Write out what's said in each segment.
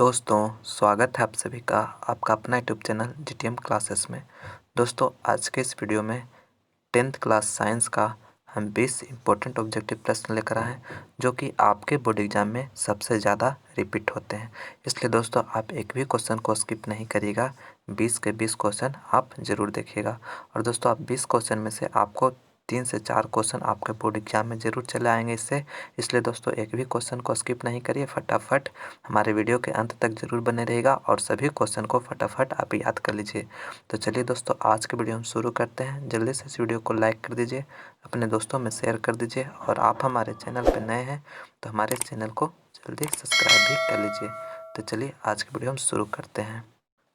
दोस्तों, स्वागत है आप सभी का आपका अपना यूट्यूब चैनल जीटीएम क्लासेस में। दोस्तों, आज के इस वीडियो में 10th क्लास साइंस का हम 20 इम्पोर्टेंट ऑब्जेक्टिव प्रश्न लेकर आए हैं जो कि आपके बोर्ड एग्जाम में सबसे ज़्यादा रिपीट होते हैं। इसलिए दोस्तों, आप एक भी क्वेश्चन को स्किप नहीं करिएगा, 20 के 20 क्वेश्चन आप ज़रूर देखिएगा। और दोस्तों, आप 20 क्वेश्चन में से आपको 3 से 4 क्वेश्चन आपके बोर्ड एग्जाम में ज़रूर चले आएंगे इससे। इसलिए दोस्तों, एक भी क्वेश्चन को स्किप नहीं करिए, फटाफट हमारे वीडियो के अंत तक ज़रूर बने रहेगा और सभी क्वेश्चन को फटाफट आप याद कर लीजिए। तो चलिए दोस्तों, आज के वीडियो हम शुरू करते हैं। जल्दी से इस वीडियो को लाइक कर दीजिए, अपने दोस्तों में शेयर कर दीजिए और आप हमारे चैनल पर नए हैं तो हमारे चैनल को जल्दी सब्सक्राइब भी कर लीजिए। तो चलिए आज की वीडियो हम शुरू करते हैं।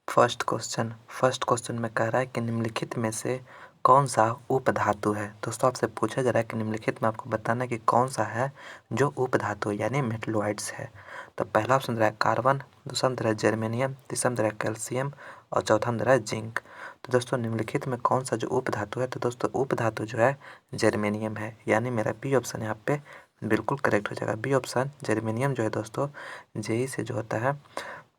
फर्स्ट क्वेश्चन में कह रहा है कि निम्नलिखित में से कौन सा उपधातु है। दोस्तों, आपसे पूछा जा रहा है कि निम्नलिखित में आपको बताना है कि कौन सा है जो उपधातु यानी मेटलॉइड्स है। तो पहला ऑप्शन दे रहा है कार्बन, दूसरा दे रहा है जर्मेनियम, तीसरा दे रहा है कैल्शियम और चौथा दे रहा है जिंक। तो दोस्तों, निम्नलिखित में कौन सा जो उपधातु है, तो दोस्तों उपधातु जो है जर्मेनियम है, यानी मेरा बी ऑप्शन यहाँ पे बिल्कुल करेक्ट हो जाएगा। बी ऑप्शन जर्मेनियम जो है दोस्तों, जेई से जो होता है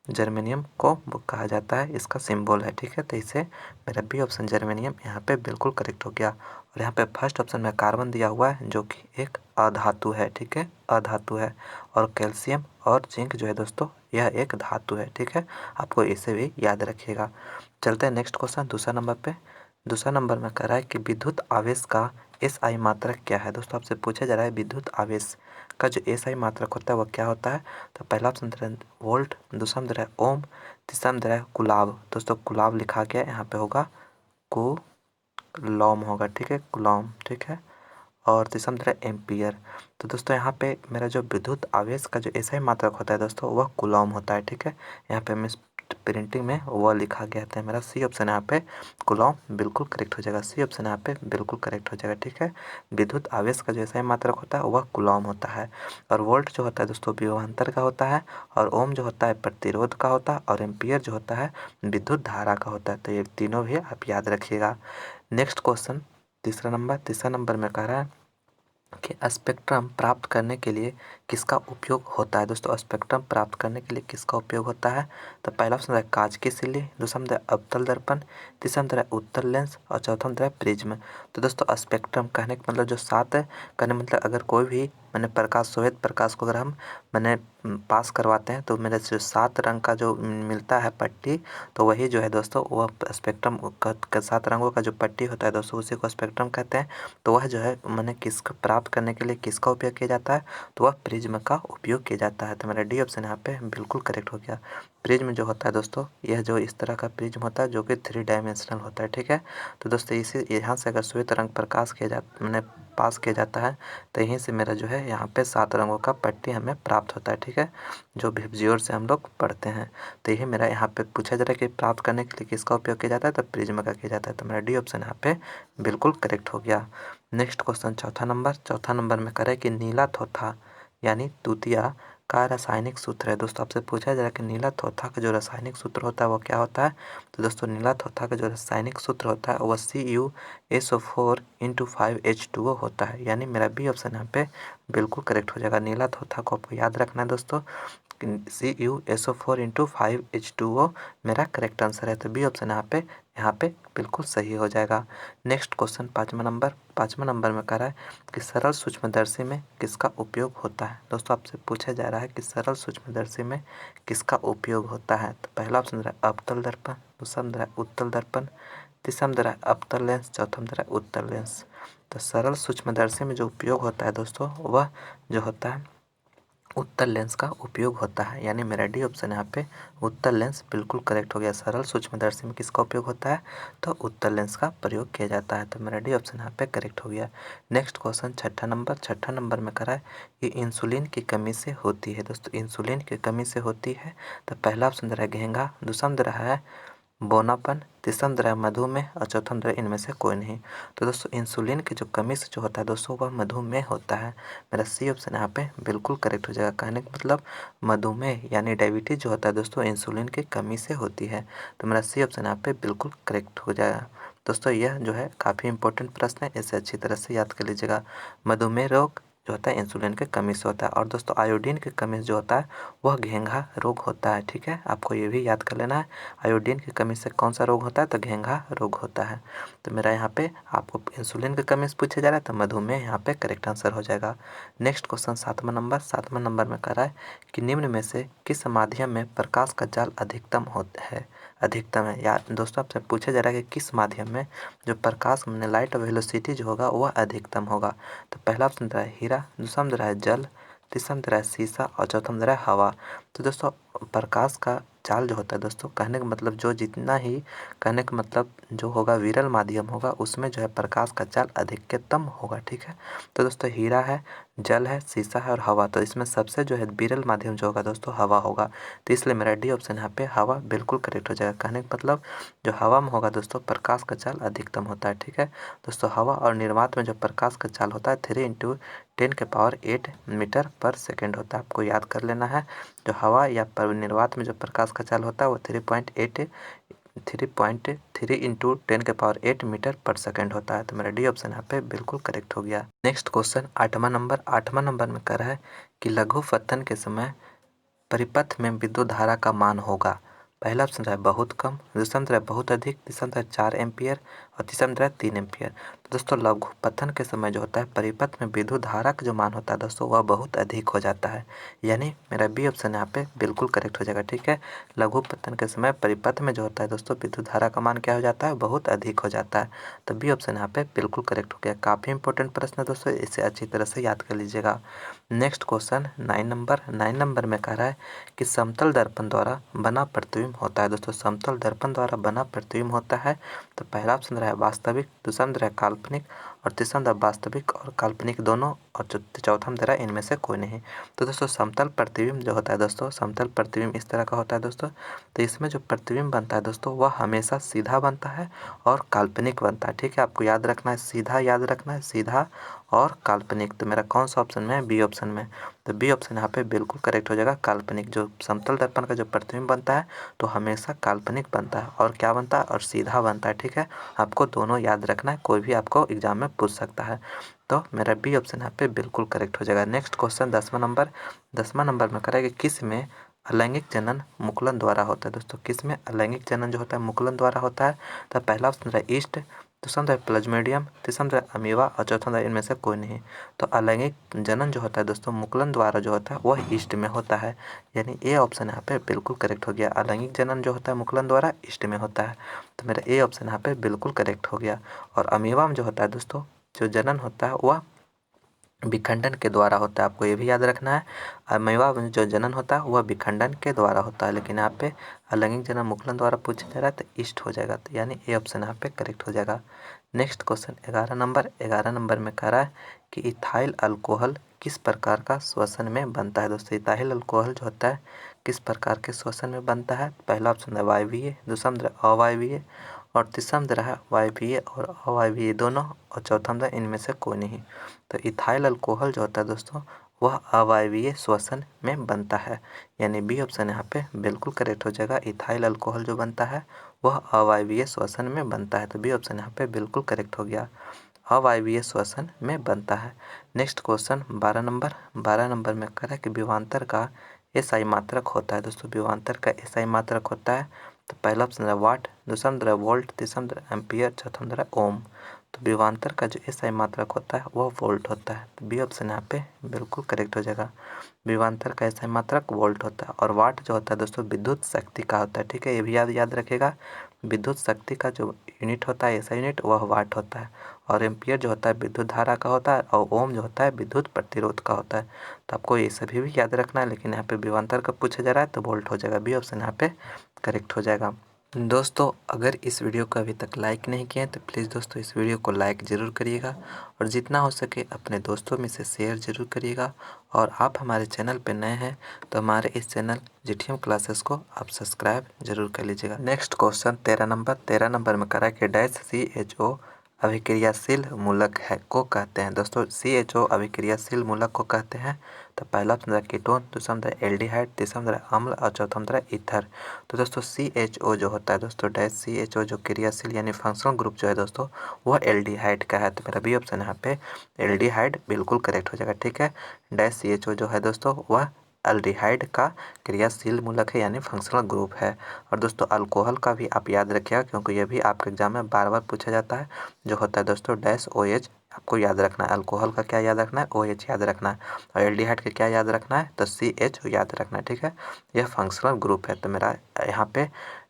जर्मेनियम को वो कहा जाता है, इसका सिंबल है। ठीक है, तो इसे मेरा बी ऑप्शन जर्मेनियम यहाँ पे बिल्कुल करेक्ट हो गया। और यहाँ पे फर्स्ट ऑप्शन में कार्बन दिया हुआ है जो कि एक अधातु है। ठीक है, अधातु है। और कैल्शियम और जिंक जो है दोस्तों, यह एक धातु है। ठीक है, आपको इसे भी याद रखिएगा। चलते हैं नेक्स्ट क्वेश्चन दूसरा नंबर पे। दूसरा नंबर में कह रहा है कि विद्युत आवेश का एसआई मात्रक क्या है। दोस्तों, आपसे पूछा जा रहा है विद्युत आवेश का जो एसआई मात्रक होता है वह क्या होता है। तो पहला ऑप्शन दे रहा है वोल्ट, दूसरा में दे रहा है ओम, तीसरा में दे रहा है कुलाब। दोस्तों, कुलाब लिखा गया यहाँ पे होगा कुलॉम होगा। ठीक है, कुलॉम। ठीक है, और तीसरा में दे रहा है एम्पियर। तो दोस्तों, यहाँ पे मेरा जो विद्युत आवेश का जो एसआई मात्रक होता है दोस्तों, वह कुलॉम होता है। ठीक है, यहाँ पे मिस प्रिंटिंग में वह लिखा गया था। मेरा सी ऑप्शन यहाँ पे कुलॉम बिल्कुल करेक्ट हो जाएगा। सी ऑप्शन यहाँ पे बिल्कुल करेक्ट हो जाएगा। ठीक है, विद्युत आवेश का जो एसआई मात्रक होता है वह कुलॉम होता है। और वोल्ट जो होता है दोस्तों विभवांतर का होता है, और ओम जो होता है प्रतिरोध का होता है, और एम्पियर जो होता है विद्युत धारा का होता है। तो ये तीनों भी आप याद रखिएगा। नेक्स्ट क्वेश्चन तीसरा नंबर में कह रहा है कि स्पेक्ट्रम प्राप्त करने के लिए किसका उपयोग होता है। दोस्तों, स्पेक्ट्रम प्राप्त करने के लिए किसका उपयोग होता है। तो पहला ऑप्शन है कांच की सिल्ली, दूसरा में अवतल दर्पण, तीसरा में उत्तल लेंस और चौथा में प्रिज्म। तो दोस्तों, स्पेक्ट्रम कहने का मतलब जो सात है, कहने मतलब अगर कोई भी मैंने प्रकाश श्वेत प्रकाश को अगर हम मैंने पास करवाते हैं तो मेरे जो 7 रंग का जो मिलता है पट्टी, तो वही जो है दोस्तों वह स्पेक्ट्रम का 7 रंगों का जो पट्टी होता है दोस्तों, उसी को स्पेक्ट्रम कहते हैं। तो वह जो है मैंने किसको प्राप्त करने के लिए किसका उपयोग किया जाता है, तो वह प्रिज्म का उपयोग किया जाता है। तो मेरा डी ऑप्शन यहाँ पे बिल्कुल करेक्ट हो गया। प्रिज्म जो होता है दोस्तों, यह जो इस तरह का प्रिज्म होता है जो कि 3 डायमेंशनल होता है। ठीक है, तो दोस्तों इसी यहाँ से अगर श्वेत रंग प्रकाश किया जाता मैंने पास किया जाता है तो यहीं से मेरा जो है यहाँ पे 7 रंगों का पट्टी हमें प्राप्त होता है। ठीक है, जो विबजियोर से हम लोग पढ़ते हैं। तो यही मेरा यहाँ पे पूछा जा रहा है कि प्राप्त करने के लिए किसका उपयोग किया जाता है, तो प्रिज्म का किया जाता है। तो मेरा डी ऑप्शन यहाँ पे बिल्कुल करेक्ट हो गया। नेक्स्ट क्वेश्चन चौथा नंबर में करें कि नीला थोथा यानी तूतिया का रासायनिक सूत्र है। दोस्तों, आपसे पूछा जा रहा है कि नीला थोथा का जो रासायनिक सूत्र होता है वो क्या होता है। तो दोस्तों, नीला थोथा का जो रासायनिक सूत्र होता है वह CuSO4 × 5H2O होता है, यानी मेरा बी ऑप्शन यहाँ पे बिल्कुल करेक्ट हो जाएगा। नीला थोथा को आपको याद रखना है दोस्तों, CuSO4 × 5H2O मेरा करेक्ट आंसर है। तो बी ऑप्शन यहाँ पे बिल्कुल सही हो जाएगा। नेक्स्ट क्वेश्चन पाँचवा नंबर में कह रहा है कि सरल सूक्ष्मदर्शी में किसका उपयोग होता है। दोस्तों, आपसे पूछा जा रहा है कि सरल सूक्ष्मदर्शी में किसका उपयोग होता है। तो पहला ऑप्शन है अवतल दर्पण, दूसरा है उत्तल दर्पण, तीसरा है अवतल लेंस, चौथा है उत्तल लेंस। तो सरल सूक्ष्मदर्शी में जो उपयोग होता है दोस्तों, वह जो होता है उत्तल लेंस का उपयोग होता है, यानी मेरा डी ऑप्शन यहाँ पे उत्तल लेंस बिल्कुल करेक्ट हो गया। सरल सूक्ष्मदर्शी में किसका उपयोग होता है, तो उत्तल लेंस का प्रयोग किया जाता है। तो मेरा डी ऑप्शन यहाँ पे करेक्ट हो गया। नेक्स्ट क्वेश्चन छठा नंबर में करा है कि इंसुलिन की कमी से होती है। दोस्तों, इंसुलिन की कमी से होती है। तो पहला ऑप्शन दे रहा है घेंगा, दूसरा में दे रहा है बोनापन, तीसरा में दे रहा है मधुमेह और चौथा में दे रहा है इनमें से कोई नहीं। तो दोस्तों, इंसुलिन की जो कमी से जो होता है दोस्तों वह मधुमेह होता है। मेरा सी ऑप्शन यहाँ पे बिल्कुल करेक्ट हो जाएगा। कहने का मतलब मधुमेह यानी डायबिटीज जो होता है दोस्तों इंसुलिन की कमी से होती है। तो मेरा सी ऑप्शन यहाँ पे बिल्कुल करेक्ट हो जाएगा। दोस्तों, यह जो है काफ़ी इंपॉर्टेंट प्रश्न है, इसे अच्छी तरह से याद कर लीजिएगा। मधुमेह रोग जो होता है इंसुलिन की कमी से होता है। और दोस्तों आयोडीन की कमी जो होता है वह घेंघा रोग होता है। ठीक है, आपको ये भी याद कर लेना है, आयोडीन की कमी से कौन सा रोग होता है, तो घेंघा रोग होता है। तो मेरा यहाँ पे आपको इंसुलिन की कमी से पूछा जा रहा है, तो मधुमेह यहाँ पे करेक्ट आंसर हो जाएगा। नेक्स्ट क्वेश्चन 7वां नंबर में कह रहा है कि निम्न में से किस माध्यम में प्रकाश का जाल अधिकतम है। या दोस्तों आपसे पूछा जा रहा है कि किस माध्यम में जो प्रकाश में लाइट वेलोसिटी जो होगा वह अधिकतम होगा। तो पहला ऑप्शन दे रहा है हीरा, दूसरा में दे रहा है जल, तीसरा में दे रहा है शीशा और चौथा में दे रहा है हवा। तो दोस्तों प्रकाश का जाल जो होता है दोस्तों, कहने का मतलब जो जितना ही कहने का मतलब जो होगा विरल माध्यम होगा उसमें जो है प्रकाश का जाल अधिकतम होगा। ठीक है, तो दोस्तों हीरा है, जल है, शीशा है और हवा। तो इसमें सबसे जो है विरल माध्यम जो होगा दोस्तों हवा होगा। तो इसलिए मेरा डी ऑप्शन यहाँ पे हवा बिल्कुल करेक्ट हो जाएगा। कहने का मतलब जो हवा में होगा दोस्तों प्रकाश का जाल अधिकतम होता है। ठीक है दोस्तों, हवा और निर्वात में जो प्रकाश का जाल होता है 3 × 10⁸ मीटर पर सेकेंड होता है। आपको याद कर लेना है, जो हवा या निर्वात में जो प्रकाश का जाल होता है वो 3.3 × 10⁸ मीटर पर सेकेंड होता है। तो मेरा डी ऑप्शन यहाँ पे बिल्कुल करेक्ट हो गया। नेक्स्ट क्वेश्चन 8वां नंबर में कह रहा है कि लघु पतन के समय परिपथ में विद्युत धारा का मान होगा। पहला ऑप्शन रहा है बहुत कम, दूसरा में रहा है बहुत अधिक, तीसरा में रहा है 4 एम्पियर और तीसरा में रहा है 3 एम्पियर। तो दोस्तों लघु पतन के समय जो होता है परिपथ में विद्युत धारा का जो मान होता है दोस्तों वह बहुत अधिक हो जाता है। यानी मेरा बी ऑप्शन यहाँ पे बिल्कुल करेक्ट हो जाएगा। ठीक है, लघु पतन के समय परिपथ में जो होता है दोस्तों विद्युत धारा का मान क्या हो जाता है, बहुत अधिक हो जाता है। तो बी ऑप्शन यहाँ पे बिल्कुल करेक्ट हो गया। काफ़ी इंपॉर्टेंट प्रश्न है दोस्तों, इसे अच्छी तरह से याद कर लीजिएगा। नेक्स्ट क्वेश्चन 9 नंबर में कह रहा है कि समतल दर्पण द्वारा बना प्रतिबिंब होता है। दोस्तों समतल दर्पण द्वारा बना प्रतिबिंब होता है, तो पहला ऑप्शन रहा है वास्तविक, दूसरा में रहा है काल्पनिक और तीसरा में वास्तविक और काल्पनिक दोनों और चौथा में रहा है इनमें से कोई नहीं। तो दोस्तों समतल प्रतिबिंब जो होता है दोस्तों, समतल प्रतिबिंब इस तरह का होता है दोस्तों। तो इसमें जो प्रतिबिंब बनता है दोस्तों वह हमेशा सीधा बनता है और काल्पनिक बनता है। ठीक है, आपको याद रखना है, सीधा याद रखना है, सीधा और काल्पनिक। तो मेरा कौन सा ऑप्शन में है, बी ऑप्शन में। तो बी ऑप्शन यहाँ पे बिल्कुल करेक्ट हो जाएगा, काल्पनिक। जो समतल दर्पण का जो प्रतिबिंब बनता है तो हमेशा काल्पनिक बनता है और क्या बनता है, और सीधा बनता है। ठीक है, आपको दोनों याद रखना है, कोई भी आपको एग्जाम में पूछ सकता है। तो मेरा बी ऑप्शन यहाँ पे बिल्कुल करेक्ट हो जाएगा। नेक्स्ट क्वेश्चन 10वां नंबर में करेंगे किस में अलैंगिक जनन मुकुलन द्वारा होता है। दोस्तों किस में अलैंगिक जनन जो होता है मुकुलन द्वारा होता है। तो पहला ऑप्शन है ईस्ट, दूसरा है प्लाज्मोडियम, तीसरा है अमीबा और चौथा इनमें से कोई नहीं। तो अलैंगिक जनन जो होता है दोस्तों मुकुलन द्वारा जो होता है वह ईस्ट में होता है। यानी ए ऑप्शन यहाँ पे बिल्कुल करेक्ट हो गया। अलैंगिक जनन जो होता है मुकुलन द्वारा ईस्ट में होता है, तो मेरा ए ऑप्शन यहाँ पे बिल्कुल करेक्ट हो गया। और अमीबा में जो होता है दोस्तों जो जनन होता है वह विखंडन के द्वारा होता है। आपको ये भी याद रखना है, अमीबा में जो जनन होता है वह विखंडन के द्वारा होता है, लेकिन यहाँ पे अलैंगिक जनन मुकुलन द्वारा पूछा जा रहा है तो ईस्ट हो जाएगा। तो यानी ए ऑप्शन यहाँ पे करेक्ट हो जाएगा। नेक्स्ट क्वेश्चन 11 नंबर में कह रहा है कि इथाइल अल्कोहल किस प्रकार का श्वसन में बनता है। दोस्तों इथाइल अल्कोहल जो होता है किस प्रकार के श्वसन में बनता है। पहला ऑप्शन है वायवीय, दूसरा में अवायवीय और तीसरा में रहा वायवीय और अवायवीय दोनों और चौथा में इनमें से कोई नहीं। तो इथाइल अल्कोहल जो होता है दोस्तों वह अवायवीय श्वसन में बनता है। यानी बी ऑप्शन यहाँ पे बिल्कुल करेक्ट हो जाएगा। इथाइल अल्कोहल जो बनता है वह अवायवीय श्वसन में बनता है, तो बी ऑप्शन यहाँ पे बिल्कुल करेक्ट हो गया, अवायवीय श्वसन में बनता है। नेक्स्ट क्वेश्चन 12 नंबर में कह रहा है कि विभवांतर का एसआई मात्रक होता है। दोस्तों विभवांतर का एसआई मात्रक होता है, तो पहला ऑप्शन है वाट, दूसरा में वोल्ट, तीसरा में एम्पियर, चौथा में ओम। तो विभवांतर का जो एसआई मात्रक होता है वह वोल्ट होता है, तो बी ऑप्शन यहाँ पे बिल्कुल करेक्ट हो जाएगा। विभवांतर का एसआई मात्रक वोल्ट होता है। और वाट जो होता है दोस्तों विद्युत शक्ति का होता है। ठीक है, ये भी याद रखेगा, विद्युत शक्ति का जो यूनिट होता है एसआई यूनिट वह वाट होता है। और एम्पियर जो होता है विद्युत धारा का होता है और ओम जो होता है विद्युत प्रतिरोध का होता है। तो आपको ये सभी भी याद रखना है, लेकिन यहाँ पे विभवांतर का पूछा जा रहा है तो वोल्ट हो जाएगा, बी ऑप्शन यहाँ पे करेक्ट हो जाएगा। दोस्तों अगर इस वीडियो को अभी तक लाइक नहीं किए तो प्लीज़ दोस्तों इस वीडियो को लाइक ज़रूर करिएगा और जितना हो सके अपने दोस्तों में से शेयर ज़रूर करिएगा। और आप हमारे चैनल पर नए हैं तो हमारे इस चैनल जीटीएम क्लासेस को आप सब्सक्राइब जरूर कर लीजिएगा। नेक्स्ट क्वेश्चन 13 नंबर में कह रहा है कि डैश CHO अभिक्रियाशील मूलक है को कहते हैं दोस्तों? CHO अभिक्रियाशील मूलक को कहते हैं। तो पहला ऑप्शन है कीटोन, दूसरा ऑप्शन है एल्डिहाइड, तीसरा ऑप्शन है अम्ल और चौथा ऑप्शन है ईथर। तो दोस्तों CHO जो होता है दोस्तों डैश CHO जो क्रियाशील यानी फंक्शनल ग्रुप जो है दोस्तों वह एल्डिहाइड का है। तो मेरा बी ऑप्शन यहाँ पे एल्डिहाइड बिल्कुल करेक्ट हो जाएगा। ठीक है, डैश CHO जो है दोस्तों वह एल्डिहाइड का क्रियाशील मूलक है यानी फंक्शनल ग्रुप है। और दोस्तों अल्कोहल का भी आप याद रखिएगा क्योंकि यह भी आपके एग्जाम में बार बार पूछा जाता है, जो होता है दोस्तों डैश OH। आपको याद रखना है अल्कोहल का क्या याद रखना है, OH याद रखना है, और एल्डिहाइड का क्या याद रखना है, तो CH याद रखना है। ठीक है, यह फंक्शनल ग्रुप है। तो मेरा यहाँ पे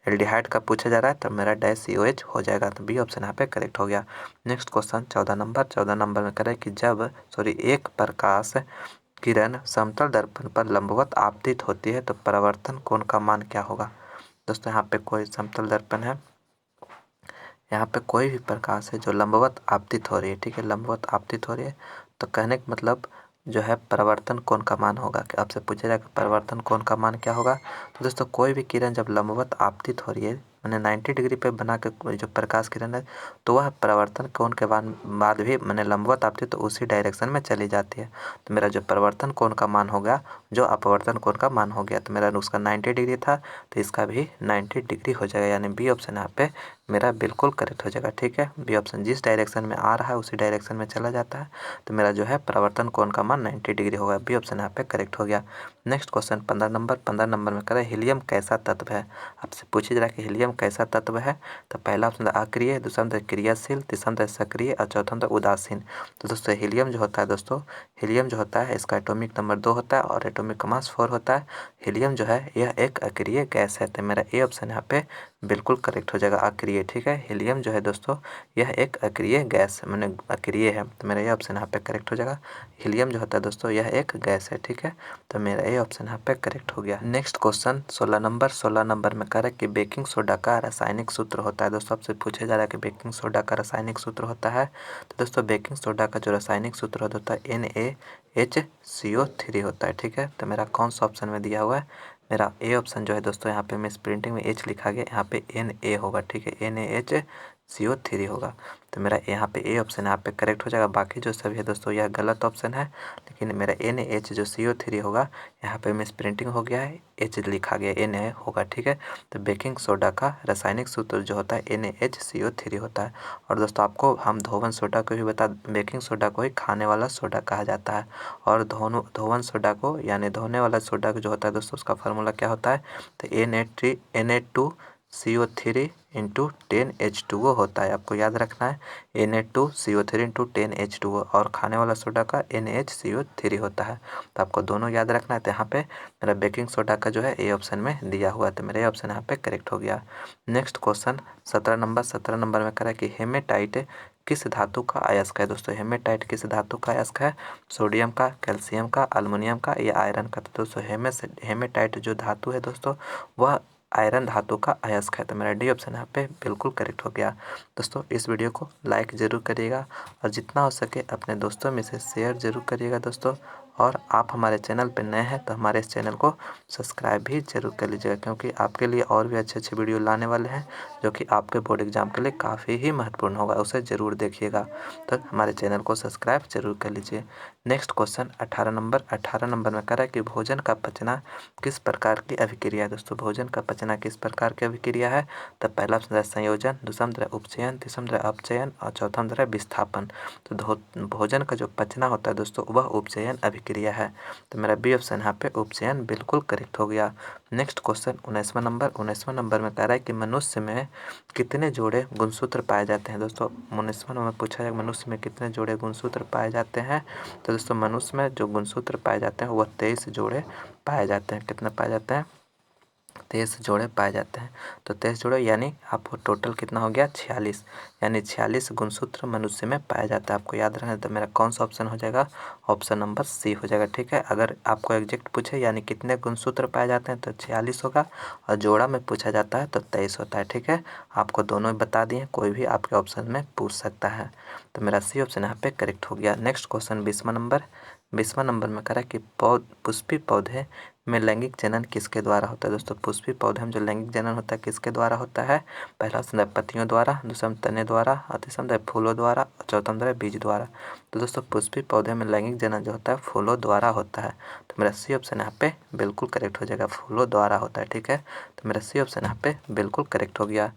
एल्डिहाइड का पूछा जा रहा है तो मेरा डैश COH हो जाएगा। तो बी ऑप्शन यहाँ पे करेक्ट हो गया। नेक्स्ट क्वेश्चन 14 नंबर में करें कि जब एक प्रकाश किरण समतल दर्पण पर लंबवत आपतित होती है तो परावर्तन कोण का मान क्या होगा? दोस्तों यहाँ पे कोई समतल दर्पण है, यहाँ पे कोई भी प्रकाश है जो लंबवत आपतित हो रही है। ठीक है, लंबवत आपतित हो रही है तो कहने का मतलब जो है परावर्तन कोण का मान होगा कि आपसे पूछा जाएगा परावर्तन कोण का मान क्या होगा। तो दोस्तों कोई भी किरण जब लंबवत आपतित हो रही है मैंने 90 डिग्री पे बना के जो प्रकाश किरण है तो वह परावर्तन कोण के बाद भी मैंने लंबवत आपतित तो उसी डायरेक्शन में चली जाती है। तो मेरा जो परावर्तन कोण का मान होगा जो अपवर्तन कोण का मान हो गया, तो मेरा उसका 90 डिग्री था तो इसका भी 90 डिग्री हो जाएगा, यानी बी ऑप्शन यहाँ पे मेरा बिल्कुल करेक्ट हो जाएगा। ठीक है, बी ऑप्शन जिस डायरेक्शन में आ रहा है उसी डायरेक्शन में चला जाता है तो मेरा जो है परावर्तन कोण का मान 90 डिग्री होगा। बी ऑप्शन यहाँ पे करेक्ट हो गया। नेक्स्ट क्वेश्चन 15 नंबर में करें हीलियम कैसा तत्व है? आपसे पूछा जा रहा है कि हीलियम कैसा तत्व है। तो पहला ऑप्शन अक्रिय, दूसरा ऑप्शन क्रियाशील, तीसरा ऑप्शन सक्रिय और चौथा ऑप्शन उदासीन। तो दोस्तों हीलियम जो होता है दोस्तों हीलियम जो होता है इसका एटॉमिक नंबर 2 होता है और एटॉमिक मास 4 होता है। हीलियम जो है यह एक अक्रिय गैस है। तो मेरा ए ऑप्शन यहाँ पे बिल्कुल करेक्ट हो जाएगा, अक्रिय। ठीक है, हीलियम जो है दोस्तों यह एक अक्रिय गैस मैंने अक्रिय है तो मेरा ये ऑप्शन यहाँ पे करेक्ट हो जाएगा। हीलियम जो होता है दोस्तों यह एक गैस है। ठीक है, तो मेरा ये ऑप्शन यहाँ पे करेक्ट हो गया। नेक्स्ट क्वेश्चन 16 नंबर में कह रहा है कि बेकिंग सोडा का रासायनिक सूत्र होता है। दोस्तों आपसे पूछा जा रहा है कि बेकिंग सोडा का रासायनिक सूत्र होता है। तो दोस्तों बेकिंग सोडा का जो रासायनिक सूत्र होता है NaHCO3 होता है। ठीक है, तो मेरा कौन सा ऑप्शन में दिया हुआ है, मेरा ए ऑप्शन जो है दोस्तों यहाँ पे मिस प्रिंटिंग में H लिखा गया, यहाँ पे Na होगा। ठीक है, NaHCO3 होगा। तो मेरा यहाँ पे ए ऑप्शन यहाँ पे करेक्ट हो जाएगा। बाकी जो सभी है दोस्तों यह गलत ऑप्शन है, लेकिन मेरा NaH जो CO3 होगा यहाँ पे मिस प्रिंटिंग हो गया है, H लिखा गया Na होगा। ठीक है, तो बेकिंग सोडा का रासायनिक सूत्र जो होता है NaHCO3 होता है। और दोस्तों आपको हम धोवन सोडा को भी बेकिंग सोडा को ही खाने वाला सोडा कहा जाता है, और धोवन सोडा को यानी धोने वाला सोडा जो होता है दोस्तों उसका फार्मूला क्या होता है, तो Na2CO3 इंटू 10H2O होता है। आपको याद रखना है Na2CO3 इंटू 10H2O, और खाने वाला सोडा का NaHCO3 होता है। तो आपको दोनों याद रखना है। तो यहाँ पे मेरा बेकिंग सोडा का जो है ए ऑप्शन में दिया हुआ है, तो मेरा ए ऑप्शन यहाँ पे करेक्ट हो गया। नेक्स्ट क्वेश्चन 17 नंबर में कह रहा है कि हेमेटाइट किस धातु का अयस्क है? दोस्तों हेमेटाइट किस धातु का अयस्क है? सोडियम का, कैल्शियम का, एल्युमिनियम का या आयरन का? तो दोस्तों हेमेटाइट जो धातु है दोस्तों वह आयरन धातु का अयस्क है। तो मेरा डी ऑप्शन यहाँ पे बिल्कुल करेक्ट हो गया। दोस्तों इस वीडियो को लाइक ज़रूर करिएगा और जितना हो सके अपने दोस्तों में से शेयर ज़रूर करिएगा दोस्तों। और आप हमारे चैनल पर नए हैं तो हमारे इस चैनल को सब्सक्राइब भी जरूर कर लीजिएगा, क्योंकि आपके लिए और भी अच्छे अच्छे वीडियो लाने वाले हैं जो कि आपके बोर्ड एग्जाम के लिए काफ़ी ही महत्वपूर्ण होगा, उसे ज़रूर देखिएगा। तो हमारे चैनल को सब्सक्राइब जरूर कर लीजिए। नेक्स्ट क्वेश्चन 18 नंबर में कह रहा है कि भोजन का पचना किस प्रकार की अभिक्रिया है? दोस्तों भोजन का पचना किस प्रकार की अभिक्रिया है? तो पहला ऑप्शन है संयोजन, दूसरा ऑप्शन है उपचयन, तीसरा ऑप्शन है अपचयन और चौथा ऑप्शन है विस्थापन। तो भोजन का जो पचना होता है दोस्तों वह उपचयन अभिक्रिया है। तो मेरा बी ऑप्शन यहाँ पे उपचयन बिल्कुल करेक्ट हो गया। नेक्स्ट क्वेश्चन 19वां नंबर में कह रहा है कि मनुष्य में कितने जोड़े गुणसूत्र पाए जाते हैं? दोस्तों 19वां नंबर पूछा है मनुष्य में कितने जोड़े गुणसूत्र पाए जाते हैं। तो दोस्तों मनुष्य में जो गुणसूत्र पाए जाते हैं वह 23 जोड़े पाए जाते हैं। कितने पाए जाते हैं? 23 जोड़े पाए जाते हैं। तो 23 जोड़े यानी आपको टोटल कितना हो गया 46, यानी 46 गुणसूत्र मनुष्य में पाया जाता है। आपको याद रखना, तो मेरा कौन सा ऑप्शन हो जाएगा? ऑप्शन नंबर सी हो जाएगा। ठीक है, अगर आपको एग्जैक्ट पूछे यानी कितने गुणसूत्र पाए जाते हैं तो 46 होगा, और जोड़ा में पूछा जाता है तो 23 होता है। ठीक है, आपको दोनों बता दिए, कोई भी आपके ऑप्शन में पूछ सकता है। तो मेरा सी ऑप्शन यहाँ पे करेक्ट हो गया। नेक्स्ट क्वेश्चन 20वां नंबर में कह रहा है कि पुष्पी पौधे में लैंगिक जनन किसके द्वारा होता है? दोस्तों पुष्पीय पौधे में जो लैंगिक जनन होता है किसके द्वारा होता है? पहला ऑप्शन है पत्तियों द्वारा, दूसरा तने द्वारा, तीसरा है फूलों द्वारा और चौथा है बीज द्वारा। तो दोस्तों पुष्पीय पौधे में लैंगिक जनन जो होता है फूलों द्वारा होता है। तो मेरा सी ऑप्शन यहाँ पे बिल्कुल करेक्ट हो जाएगा, फूलों द्वारा होता है। ठीक है, तो मेरा सी ऑप्शन यहाँ पे बिल्कुल करेक्ट हो गया।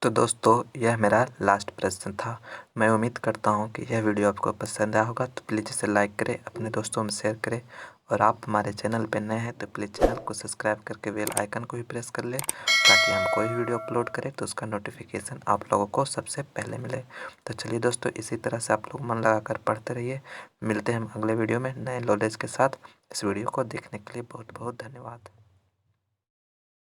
तो दोस्तों यह मेरा लास्ट प्रश्न था। मैं उम्मीद करता हूँ कि यह वीडियो आपको पसंद आया होगा, तो प्लीज़ इसे लाइक करें, अपने दोस्तों में शेयर करें और आप हमारे चैनल पर नए हैं तो प्लीज़ चैनल को सब्सक्राइब करके बेल आइकन को भी प्रेस कर लें ताकि हम कोई वीडियो अपलोड करें तो उसका नोटिफिकेशन आप लोगों को सबसे पहले मिले। तो चलिए दोस्तों, इसी तरह से आप लोग मन लगा कर पढ़ते रहिए। मिलते हैं हम अगले वीडियो में नए नॉलेज के साथ। इस वीडियो को देखने के लिए बहुत बहुत धन्यवाद।